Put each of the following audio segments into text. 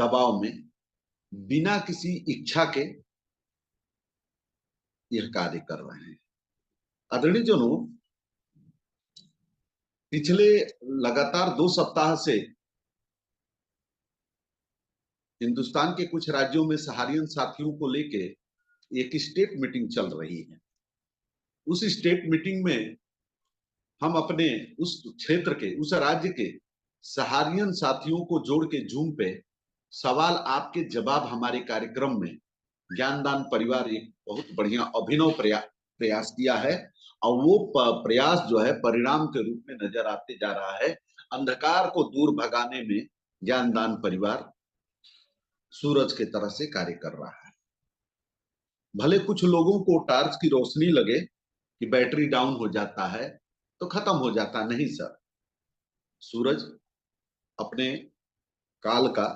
दबाव में बिना किसी इच्छा के यह कार्य कर रहे हैं। आदरणीय जनों, पिछले लगातार 2 सप्ताह से हिंदुस्तान के कुछ राज्यों में सहारियन साथियों को लेके एक स्टेट मीटिंग चल रही है। उस स्टेट मीटिंग में हम अपने उस क्षेत्र के, उस राज्य के सहारियन साथियों को जोड़ के जूम पे सवाल आपके जवाब हमारे कार्यक्रम में ज्ञानदान परिवार एक बहुत बढ़िया अभिनव प्रयास किया है। और वो प्रयास जो है परिणाम के रूप में नजर आते जा रहा है। अंधकार को दूर भगाने में ज्ञानदान परिवार सूरज की तरह से कार्य कर रहा है। भले कुछ लोगों को टार्च की रोशनी लगे कि बैटरी डाउन हो जाता है तो खत्म हो जाता, नहीं सर। सूरज अपने काल का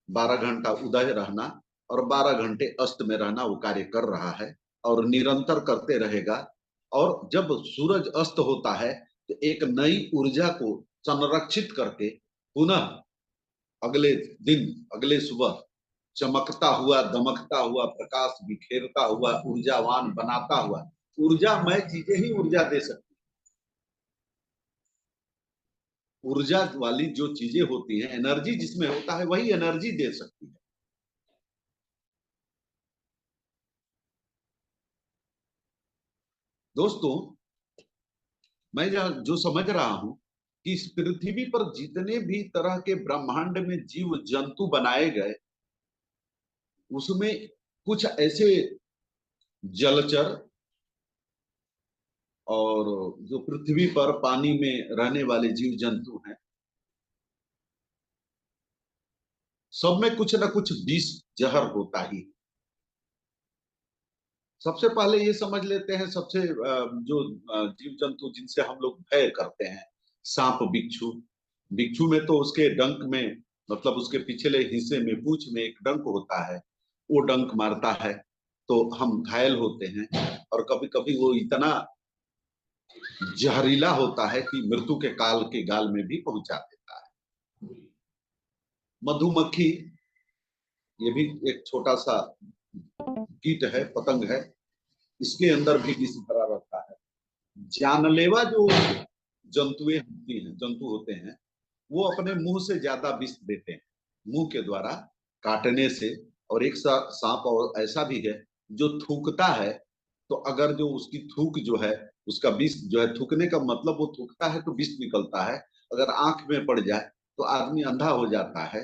12 घंटा उदय रहना और 12 घंटे अस्त में रहना वो कार्य कर रहा है और निरंतर करते रहेगा। और जब सूरज अस्त होता है तो एक नई ऊर्जा को संरक्षित करके पुनः अगले दिन, अगले सुबह चमकता हुआ, दमकता हुआ, प्रकाश बिखेरता हुआ, ऊर्जावान बनाता हुआ, ऊर्जामय चीजें ही ऊर्जा दे सकती। ऊर्जा वाली जो चीजें होती हैं, एनर्जी जिसमें होता है वही एनर्जी दे सकती है। दोस्तों, मैं जो समझ रहा हूं कि इस पृथ्वी पर जितने भी तरह के ब्रह्मांड में जीव जंतु बनाए गए, उसमें कुछ ऐसे जलचर और जो पृथ्वी पर पानी में रहने वाले जीव जंतु हैं, सब में कुछ ना कुछ विष जहर होता ही। सबसे पहले ये समझ लेते हैं, सबसे जो जीव जंतु जिनसे हम लोग भय करते हैं, सांप बिच्छू। बिच्छू में तो उसके डंक में, मतलब उसके पिछले हिस्से में, पूंछ में एक डंक होता है, वो डंक मारता है तो हम घायल होते हैं। और कभी कभी वो इतना जहरीला होता है कि मृत्यु के काल के गाल में भी पहुंचा देता है। मधुमक्खी, ये भी एक छोटा सा कीट है, पतंग है, इसके अंदर भी विष भरा रहता है। जानलेवा जो जंतु होते हैं, वो अपने मुंह से ज्यादा विष देते हैं, मुंह के द्वारा काटने से। और एक सांप और ऐसा भी है जो थूकता है, तो अगर जो उसकी थूक जो है, उसका विष जो है, थूकने का मतलब वो थूकता है तो विष निकलता है। अगर आंख में पड़ जाए तो आदमी अंधा हो जाता है,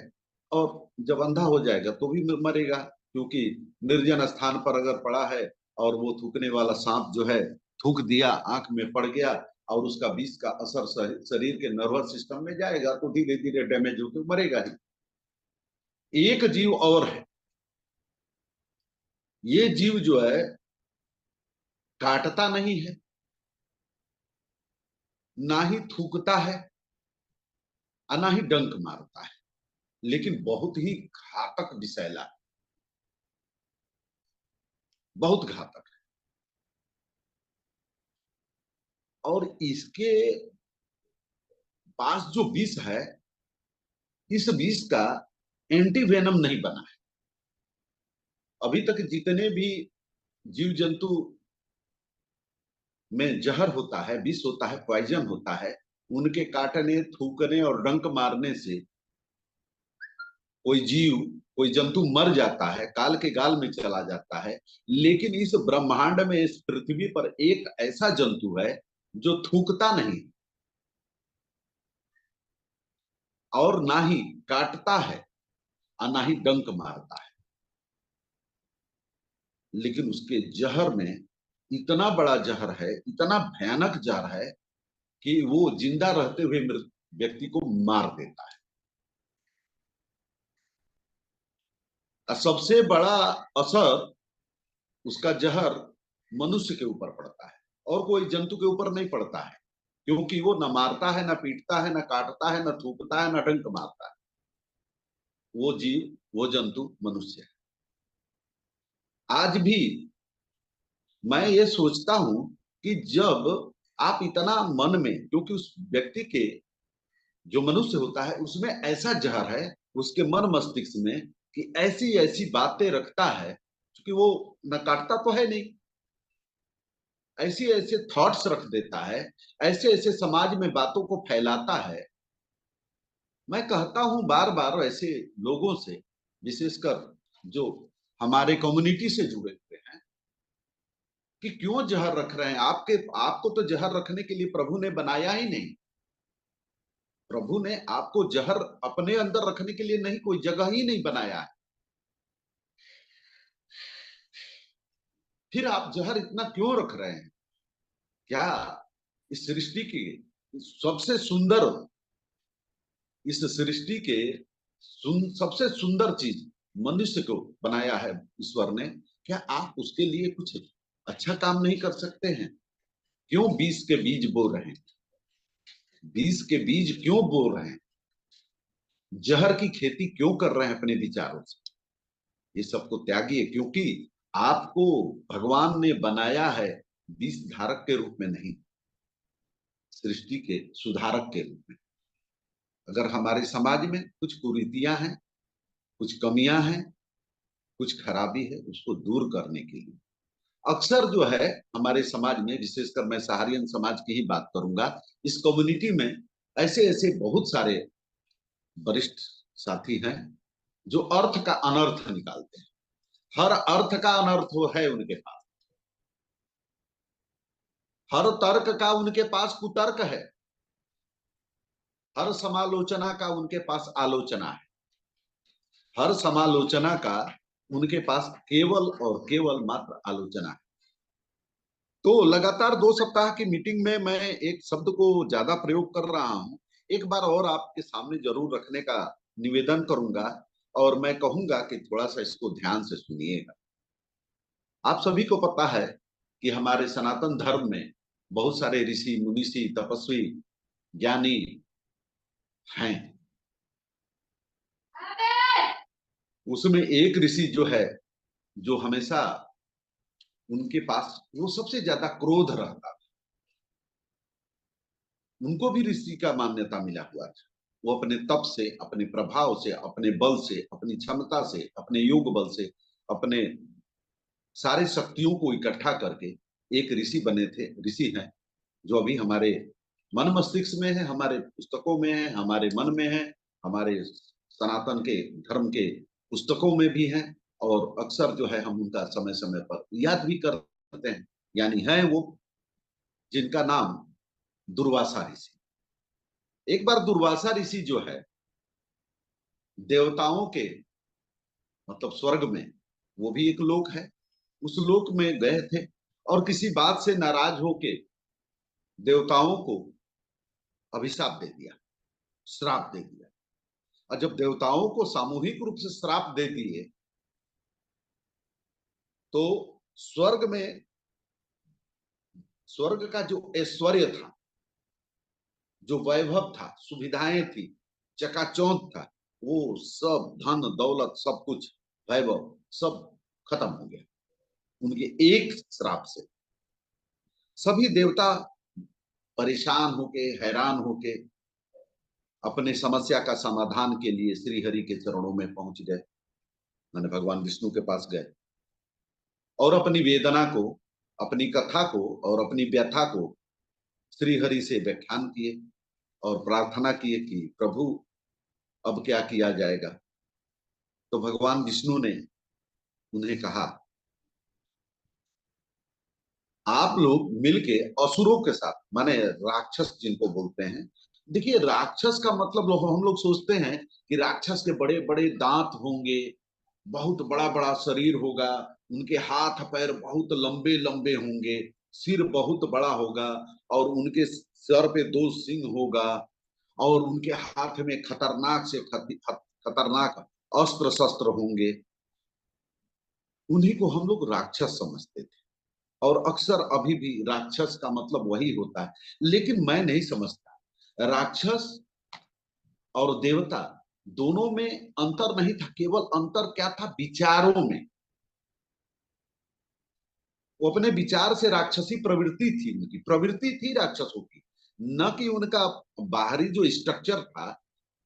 और जब अंधा हो जाएगा तो भी मरेगा, क्योंकि निर्जन स्थान पर अगर पड़ा है और वो थूकने वाला सांप जो है थूक दिया, आंख में पड़ गया और उसका विष का असर शरीर के नर्वस सिस्टम में जाएगा तो धीरे धीरे डैमेज होकर मरेगा ही। एक जीव और है, ये जीव जो है काटता नहीं है, ना ही थूकता है और ना ही डंक मारता है, लेकिन बहुत ही घातक विषैला है, बहुत घातक है। और इसके पास जो विष है, इस विष का एंटीवेनम नहीं बना है। अभी तक जितने भी जीव जंतु में जहर होता है, विष होता है, पॉइजन होता है, उनके काटने, थूकने और डंक मारने से कोई जीव, कोई जंतु मर जाता है, काल के गाल में चला जाता है। लेकिन इस ब्रह्मांड में, इस पृथ्वी पर एक ऐसा जंतु है जो थूकता नहीं और ना ही काटता है और ना ही डंक मारता है, लेकिन उसके जहर में इतना बड़ा जहर है, इतना भयानक जहर है कि वो जिंदा रहते हुए व्यक्ति को मार देता है। और सबसे बड़ा असर उसका जहर मनुष्य के ऊपर पड़ता है और कोई जंतु के ऊपर नहीं पड़ता है, क्योंकि वो न मारता है, न पीटता है, न काटता है, न थूकता है, न डंक मारता है। वो जीव, वो जंतु मनुष्य है। आज भी मैं ये सोचता हूं कि जब आप इतना मन में, क्योंकि उस व्यक्ति के, जो मनुष्य होता है, उसमें ऐसा जहर है उसके मन मस्तिष्क में कि ऐसी ऐसी बातें रखता है, क्योंकि वो न काटता तो है नहीं, ऐसे ऐसे थॉट्स रख देता है, ऐसे ऐसे समाज में बातों को फैलाता है। मैं कहता हूं बार बार ऐसे लोगों से, विशेषकर जो हमारे कम्युनिटी से जुड़े हुए हैं, कि क्यों जहर रख रहे हैं? आपको तो जहर रखने के लिए प्रभु ने बनाया ही नहीं। प्रभु ने आपको जहर अपने अंदर रखने के लिए नहीं, कोई जगह ही नहीं बनाया है। फिर आप जहर इतना क्यों रख रहे हैं? क्या इस सृष्टि की सबसे सुंदर, इस सृष्टि के सबसे सुंदर चीज मनुष्य को बनाया है ईश्वर ने, क्या आप उसके लिए कुछ अच्छा काम नहीं कर सकते हैं? क्यों बीज के बीज बो रहे हैं? बीज के बीज क्यों बो रहे हैं? जहर की खेती क्यों कर रहे हैं अपने विचारों से? ये सबको त्यागिए, क्योंकि आपको भगवान ने बनाया है बीज धारक के रूप में नहीं, सृष्टि के सुधारक के रूप में। अगर हमारे समाज में कुछ कुरीतियां हैं, कुछ कमियां हैं, कुछ खराबी है, उसको दूर करने के लिए अक्सर जो है हमारे समाज में, विशेषकर मैं सहारियन समाज की ही बात करूंगा, इस कम्युनिटी में ऐसे ऐसे बहुत सारे वरिष्ठ साथी हैं जो अर्थ का अनर्थ निकालते हैं। हर अर्थ का अनर्थ है उनके पास, हर तर्क का उनके पास कुतर्क है, हर समालोचना का उनके पास आलोचना है, हर समालोचना का उनके पास केवल और केवल मात्र आलोचना है। तो लगातार 2 सप्ताह की मीटिंग में मैं एक शब्द को ज्यादा प्रयोग कर रहा हूं, एक बार और आपके सामने जरूर रखने का निवेदन करूंगा, और मैं कहूंगा कि थोड़ा सा इसको ध्यान से सुनिएगा। आप सभी को पता है कि हमारे सनातन धर्म में बहुत सारे ऋषि मुनीषी तपस्वी ज्ञानी हैं। उसमें एक ऋषि जो है, जो हमेशा उनके पास वो सबसे ज्यादा क्रोध रहता, उनको भी ऋषि का मान्यता मिला हुआ था। वो अपने तप से, अपने प्रभाव से, अपने बल से, अपनी क्षमता से, अपने योग बल से, अपने सारे शक्तियों को इकट्ठा करके एक ऋषि बने थे, ऋषि हैं, जो अभी हमारे मन मस्तिष्क में है, हमारे पुस्तकों में है, हमारे मन में है, हमारे सनातन के धर्म के पुस्तकों में भी है, और अक्सर जो है हम उनका समय समय पर याद भी करते हैं। यानी है वो, जिनका नाम दुर्वासा ऋषि। एक बार दुर्वासा ऋषि जो है देवताओं के, मतलब स्वर्ग में, वो भी एक लोक है, उस लोक में गए थे, और किसी बात से नाराज होके देवताओं को अभिशाप दे दिया, श्राप दे दिया। और जब देवताओं को सामूहिक रूप से श्राप दे दिए, तो स्वर्ग में, स्वर्ग का जो ऐश्वर्य था, जो वैभव था, सुविधाएं थी, चकाचौंध था, वो सब धन दौलत सब कुछ, वैभव सब खत्म हो गया उनके एक श्राप से। सभी देवता परेशान होके, हैरान होके अपने समस्या का समाधान के लिए श्री हरि के चरणों में पहुंच गए, मैंने भगवान विष्णु के पास गए, और अपनी वेदना को, अपनी कथा को और अपनी व्यथा को श्री हरि से व्याख्यान किए, और प्रार्थना किए कि प्रभु अब क्या किया जाएगा। तो भगवान विष्णु ने उन्हें कहा, आप लोग मिलके असुरों के साथ, माने राक्षस जिनको बोलते हैं, देखिए राक्षस का मतलब हम लोग सोचते हैं कि राक्षस के बड़े बड़े दांत होंगे, बहुत बड़ा बड़ा शरीर होगा, उनके हाथ पैर बहुत लंबे लंबे होंगे, सिर बहुत बड़ा होगा, और उनके सर पे 2 सिंग होगा, और उनके हाथ में खतरनाक से खतरनाक अस्त्र शस्त्र होंगे। उन्हीं को हम लोग राक्षस समझते थे, और अक्सर अभी भी राक्षस का मतलब वही होता है। लेकिन मैं नहीं समझता, राक्षस और देवता दोनों में अंतर नहीं था, केवल अंतर क्या था? विचारों में। वो अपने विचार से राक्षसी प्रवृत्ति थी, उनकी प्रवृत्ति थी राक्षसों की, न कि उनका बाहरी जो स्ट्रक्चर था,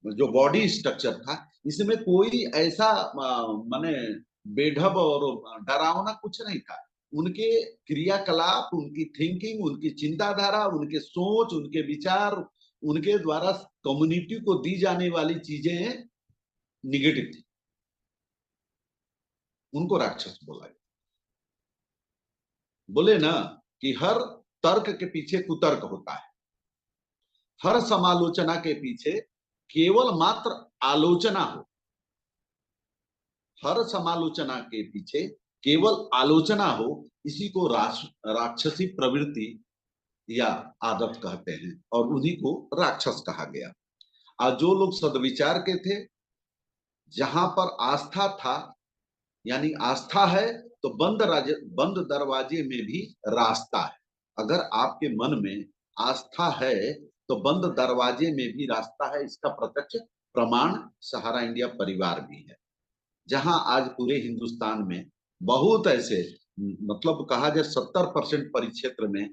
जो बॉडी स्ट्रक्चर था, इसमें कोई ऐसा माने बेढब और डरावना कुछ नहीं था। उनके क्रियाकलाप, उनकी थिंकिंग, उनकी चिंताधारा, उनके सोच, उनके विचार, उनके द्वारा कम्युनिटी को दी जाने वाली चीजें निगेटिव थी। उनको राक्षस बोला गया। बोले ना कि हर तर्क के पीछे कुतर्क होता है, हर समालोचना के पीछे केवल मात्र आलोचना हो, हर समालोचना के पीछे केवल आलोचना हो, इसी को राक्षसी प्रवृत्ति या आदत कहते हैं और उन्हीं को राक्षस कहा गया। और जो लोग सदविचार के थे, जहां पर आस्था था, यानी आस्था है तो बंद दरवाजे में भी रास्ता है। अगर आपके मन में आस्था है तो बंद दरवाजे में भी रास्ता है। इसका प्रत्यक्ष प्रमाण सहारा इंडिया परिवार भी है, जहां आज पूरे हिंदुस्तान में बहुत ऐसे, मतलब कहा जाए 70% परिक्षेत्र में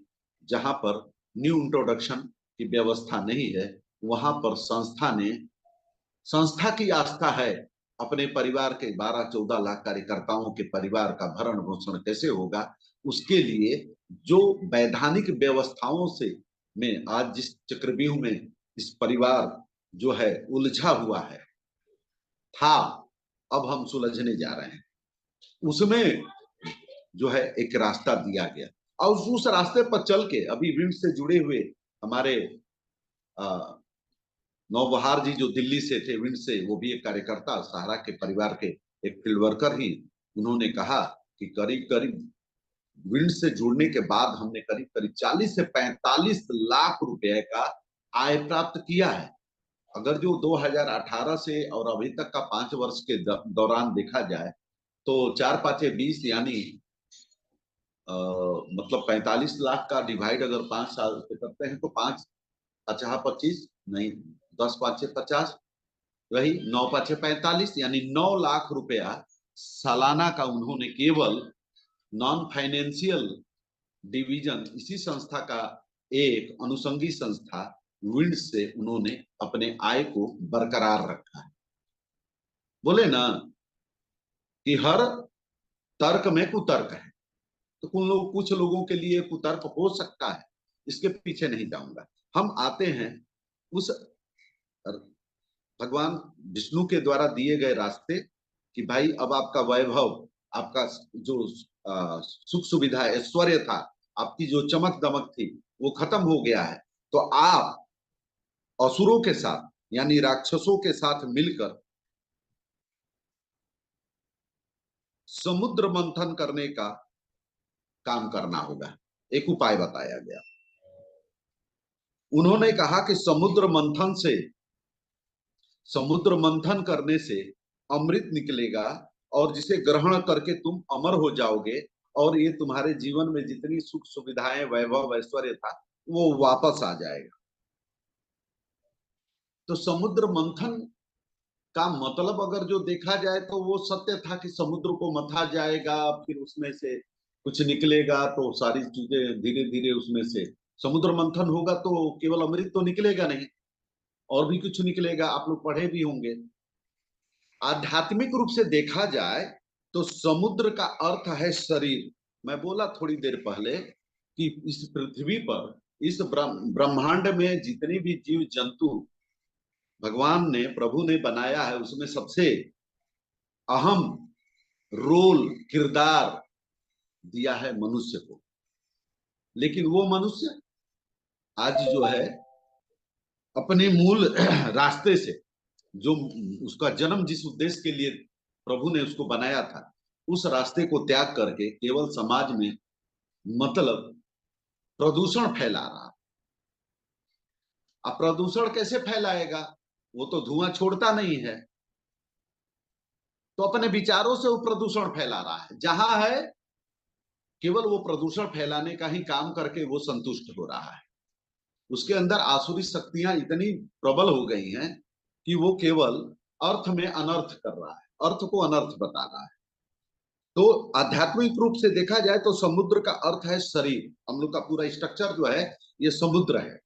जहां पर न्यू इंट्रोडक्शन की व्यवस्था नहीं है, वहां पर संस्था की आस्था है। अपने परिवार के 12-14 लाख कार्यकर्ताओं के परिवार का भरण पोषण कैसे होगा, उसके लिए जो वैधानिक व्यवस्थाओं से में आज जिस चक्रव्यूह में इस परिवार जो है उलझा हुआ है था, अब हम सुलझने जा रहे हैं। उसमें जो है एक रास्ता दिया गया और उस रास्ते पर चल के अभी विंड से जुड़े हुए हमारे नौबहार जी जो दिल्ली से थे, विंड से, वो भी एक कार्यकर्ता सहारा के परिवार के एक फील्ड वर्कर ही, उन्होंने कहा कि करीब करीब विंड से जुड़ने के बाद हमने करीब करीब 40 से 45 लाख रुपए का आय प्राप्त किया है। अगर जो 2018 से और अभी तक का 5 वर्ष के दौरान देखा जाए तो 4×5=20, यानी मतलब 45 लाख का डिवाइड अगर 5 साल से करते हैं तो 5×5=25, नहीं 10×5=50, वही 9×5=45, यानी 9 लाख रुपया सालाना का उन्होंने केवल नॉन फाइनेंशियल डिवीजन, इसी संस्था का एक अनुषंगी संस्था विंड से उन्होंने अपने आय को बरकरार रखा है। बोले ना कि हर तर्क में कुतर्क है, तो कुछ लोगों के लिए कुतर्क हो सकता है, इसके पीछे नहीं जाऊंगा। हम आते हैं उस भगवान विष्णु के द्वारा दिए गए रास्ते कि भाई अब आपका वैभव, आपका जो सुख सुविधा ऐश्वर्य था, आपकी जो चमक दमक थी, वो खत्म हो गया है। तो आप असुरों के साथ यानी राक्षसों के साथ मिलकर समुद्र मंथन करने का काम करना होगा। एक उपाय बताया गया। उन्होंने कहा कि समुद्र मंथन करने से अमृत निकलेगा और जिसे ग्रहण करके तुम अमर हो जाओगे और ये तुम्हारे जीवन में जितनी सुख सुविधाएं, वैभव, ऐश्वर्य था, वो वापस आ जाएगा। तो समुद्र मंथन का मतलब अगर जो देखा जाए तो वो सत्य था कि समुद्र को मथा जाएगा, फिर उसमें से कुछ निकलेगा, तो सारी चीजें धीरे धीरे उसमें से समुद्र मंथन होगा तो केवल अमृत तो निकलेगा नहीं, और भी कुछ निकलेगा। आप लोग पढ़े भी होंगे। आध्यात्मिक रूप से देखा जाए तो समुद्र का अर्थ है शरीर। मैं बोला थोड़ी देर पहले कि इस पृथ्वी पर, इस ब्रह्मांड में जितने भी जीव जंतु भगवान ने, प्रभु ने बनाया है, उसमें सबसे अहम रोल, किरदार दिया है मनुष्य को। लेकिन वो मनुष्य आज जो है अपने मूल रास्ते से, जो उसका जन्म जिस उद्देश्य के लिए प्रभु ने उसको बनाया था, उस रास्ते को त्याग करके केवल समाज में मतलब प्रदूषण फैला रहा। अब प्रदूषण कैसे फैलाएगा, वो तो धुआं छोड़ता नहीं है, तो अपने विचारों से वो प्रदूषण फैला रहा है। जहां है केवल वो प्रदूषण फैलाने का ही काम करके वो संतुष्ट हो रहा है। उसके अंदर आसुरी शक्तियां इतनी प्रबल हो गई हैं कि वो केवल अर्थ में अनर्थ कर रहा है, अर्थ को अनर्थ बता रहा है। तो आध्यात्मिक रूप से देखा जाए तो समुद्र का अर्थ है शरीर। हम लोग का पूरा स्ट्रक्चर जो है ये समुद्र है,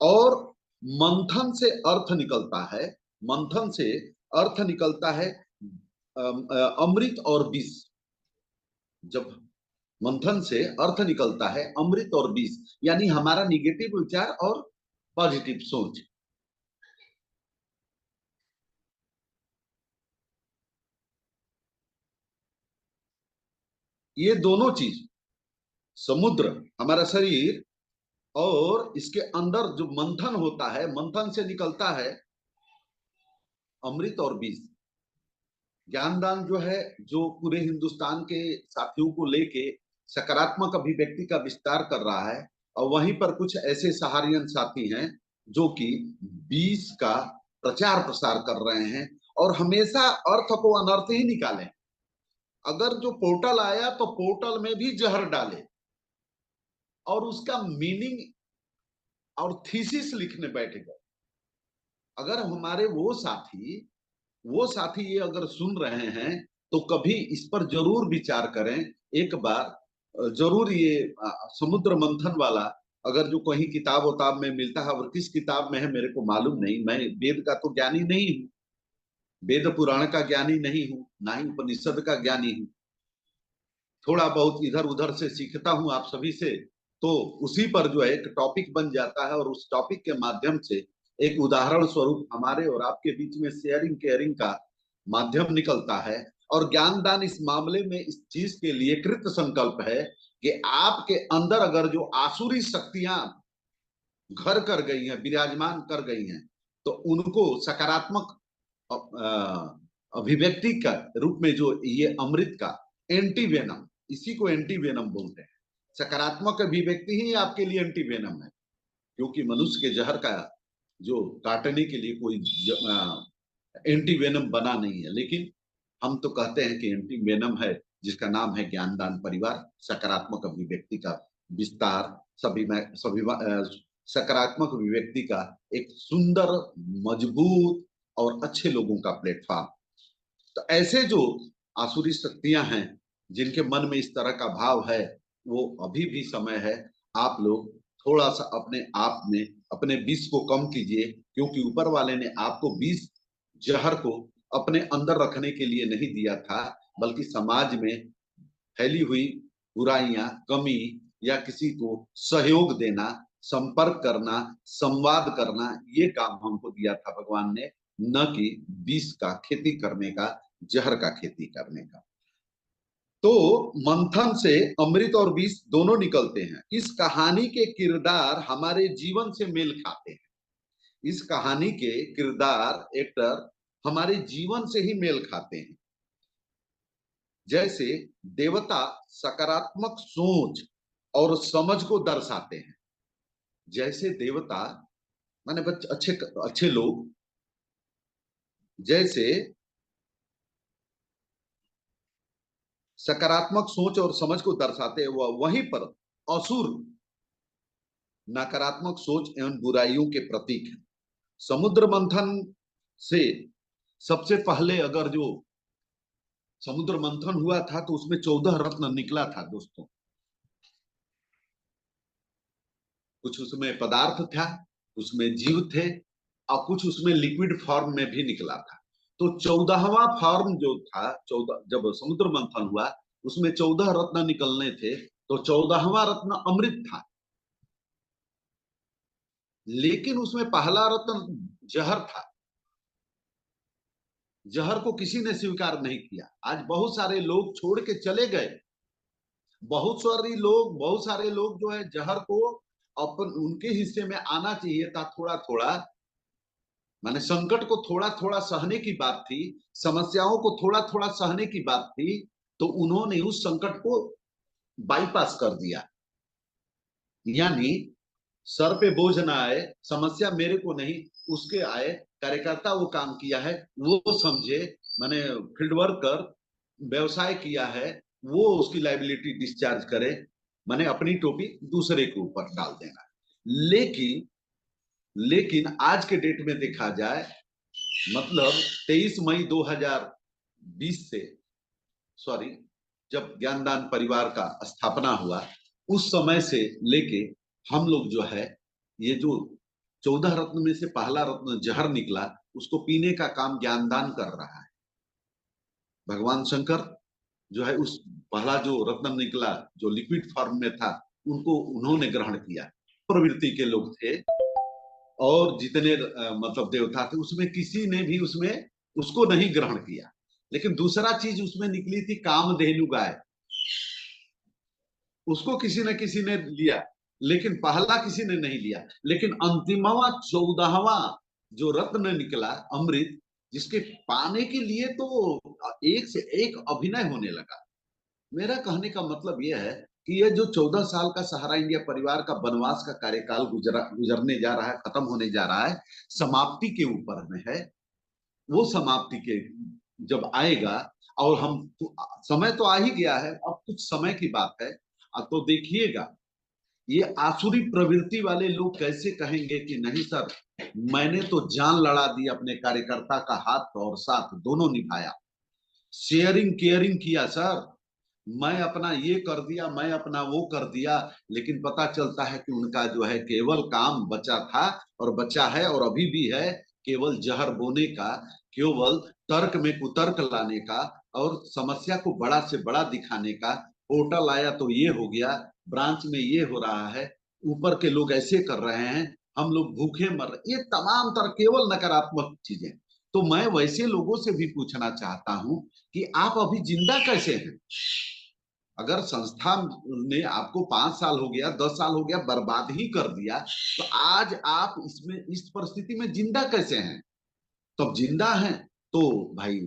और मंथन से अर्थ निकलता है। मंथन से अर्थ निकलता है अमृत और विष। जब मंथन से अर्थ निकलता है अमृत और विष, यानी हमारा निगेटिव विचार और पॉजिटिव सोच। ये दोनों चीज, समुद्र हमारा शरीर और इसके अंदर जो मंथन होता है, मंथन से निकलता है अमृत और विष। ज्ञानदान जो है, जो पूरे हिंदुस्तान के साथियों को लेके सकारात्मक अभिव्यक्ति का विस्तार कर रहा है, और वहीं पर कुछ ऐसे सहारियन साथी हैं जो कि बीज का प्रचार प्रसार कर रहे हैं और हमेशा अर्थ को अनर्थ ही निकालें। अगर जो पोर्टल आया तो पोर्टल में भी जहर डाले और उसका मीनिंग और थीसिस लिखने बैठ गए। अगर हमारे वो साथी ये अगर सुन रहे हैं तो कभी इस पर जरूर विचार करें, एक बार जरूर ये समुद्र मंथन वाला अगर जो कहीं किताब उताब में मिलता है, और किस किताब में है मेरे को मालूम नहीं, मैं वेद का तो ज्ञानी नहीं हूँ, वेद पुराण का ज्ञानी नहीं हूँ, ना ही उपनिषद का ज्ञानी हूँ, थोड़ा बहुत इधर उधर से सीखता हूँ आप सभी से। तो उसी पर जो है एक टॉपिक बन जाता है और उस टॉपिक के माध्यम से एक उदाहरण स्वरूप हमारे और आपके बीच में शेयरिंग केयरिंग का माध्यम निकलता है। और ज्ञानदान इस मामले में इस चीज के लिए कृत संकल्प है कि आपके अंदर अगर जो आसुरी शक्तियां घर कर गई हैं, विराजमान कर गई हैं, तो उनको सकारात्मक अभिव्यक्ति का रूप में जो ये अमृत का एंटी वेनम, इसी को एंटी वेनम बोलते हैं। सकारात्मक अभिव्यक्ति ही आपके लिए एंटी वेनम है, क्योंकि मनुष्य के जहर का जो काटने के लिए कोई एंटी वेनम बना नहीं है, लेकिन हम तो कहते हैं कि एंटी वेनम है, जिसका नाम है ज्ञानदान परिवार। सकारात्मक अभिव्यक्ति का विस्तार, सभी सकारात्मक अभिव्यक्ति का एक सुंदर, मजबूत और अच्छे लोगों का प्लेटफॉर्म। तो ऐसे जो आसुरी शक्तियां हैं जिनके मन में इस तरह का भाव है, वो अभी भी समय है, आप लोग थोड़ा सा अपने आप में अपने विष को कम कीजिए, क्योंकि ऊपर वाले ने आपको विष जहर को अपने अंदर रखने के लिए नहीं दिया था, बल्कि समाज में फैली हुई बुराइयां, कमी या किसी को सहयोग देना, संपर्क करना, संवाद करना, ये काम हमको दिया था भगवान ने, न कि विष का खेती करने का, जहर का खेती करने का। तो मंथन से अमृत और विष दोनों निकलते हैं। इस कहानी के किरदार हमारे जीवन से मेल खाते हैं। इस कहानी के किरदार, एक्टर हमारे जीवन से ही मेल खाते हैं। जैसे देवता सकारात्मक सोच और समझ को दर्शाते हैं। जैसे देवता माने बच्चे, अच्छे अच्छे लोग जैसे सकारात्मक सोच और समझ को दर्शाते हैं, वहीं पर असुर नकारात्मक सोच एवं बुराइयों के प्रतीक है। समुद्र मंथन से सबसे पहले अगर जो समुद्र मंथन हुआ था तो उसमें 14 रत्न निकला था दोस्तों। कुछ उसमें पदार्थ था, उसमें जीव थे, और कुछ उसमें लिक्विड फॉर्म में भी निकला था। तो 14वां फॉर्म जो था, 14 जब समुद्र मंथन हुआ उसमें 14 रत्न निकलने थे, तो 14वां रत्न अमृत था। लेकिन उसमें पहला रत्न जहर था। जहर को किसी ने स्वीकार नहीं किया। आज बहुत सारे लोग छोड़ के चले गए। बहुत सारे लोग जो है जहर को अपन उनके हिस्से में आना चाहिए था थोड़ा थोड़ा, माने संकट को थोड़ा थोड़ा सहने की बात थी, समस्याओं को थोड़ा थोड़ा सहने की बात थी, तो उन्होंने उस संकट को बाईपास कर दिया। यानी सर पे बोझ ना आए, समस्या मेरे को नहीं उसके आए, कार्यकर्ता वो काम किया है वो समझे, मैंने फील्ड वर्कर व्यवसाय किया है वो उसकी लाइबिलिटी डिस्चार्ज करे, मैंने अपनी टोपी दूसरे के ऊपर डाल देना। लेकिन लेकिन आज के डेट में देखा जाए, मतलब 23 मई 2020 से, सॉरी, जब ज्ञानदान परिवार का स्थापना हुआ उस समय से लेके हम लोग जो है, ये जो 14 रत्न में से पहला रत्न जहर निकला, उसको पीने का काम ज्ञानदान कर रहा है। भगवान शंकर जो है उस पहला जो रत्न निकला जो लिक्विड फॉर्म में था उनको उन्होंने ग्रहण किया। प्रवृत्ति के लोग थे और जितने मतलब देवता थे उसमें किसी ने भी उसमें उसको नहीं ग्रहण किया। लेकिन दूसरा चीज उसमें निकली थी कामधेनु गाय, उसको किसी न किसी ने लिया, लेकिन पहला किसी ने नहीं लिया। लेकिन अंतिमवा 14वां जो रत्न निकला अमृत, जिसके पाने के लिए तो एक से एक अभिनय होने लगा। मेरा कहने का मतलब यह है कि यह जो 14 साल का सहारा इंडिया परिवार का वनवास का कार्यकाल गुजरने जा रहा है, खत्म होने जा रहा है, समाप्ति के ऊपर में है। वो समाप्ति के जब आएगा और हम तो, समय तो आ ही गया है, अब कुछ समय की बात है। अब तो देखिएगा ये आसुरी प्रवृत्ति वाले लोग कैसे कहेंगे कि नहीं सर, मैंने तो जान लड़ा दी, अपने कार्यकर्ता का हाथ और साथ दोनों निभाया, शेयरिंग केयरिंग किया सर, मैं अपना ये कर दिया, मैं अपना वो कर दिया। लेकिन पता चलता है कि उनका जो है केवल काम बचा था और बचा है और अभी भी है, केवल जहर बोने का, केवल तर्क में कुतर्क लाने का और समस्या को बड़ा से बड़ा दिखाने का। होटल आया तो ये हो गया, ब्रांच में ये हो रहा है, ऊपर के लोग ऐसे कर रहे हैं, हम लोग भूखे मर रहे, ये तमाम तरह केवल नकारात्मक चीजें। तो मैं वैसे लोगों से भी पूछना चाहता हूं कि आप अभी जिंदा कैसे हैं? अगर संस्था ने आपको 5 साल हो गया, 10 साल हो गया बर्बाद ही कर दिया, तो आज आप इसमें इस परिस्थिति में जिंदा कैसे हैं? तो अब जिंदा हैं तो भाई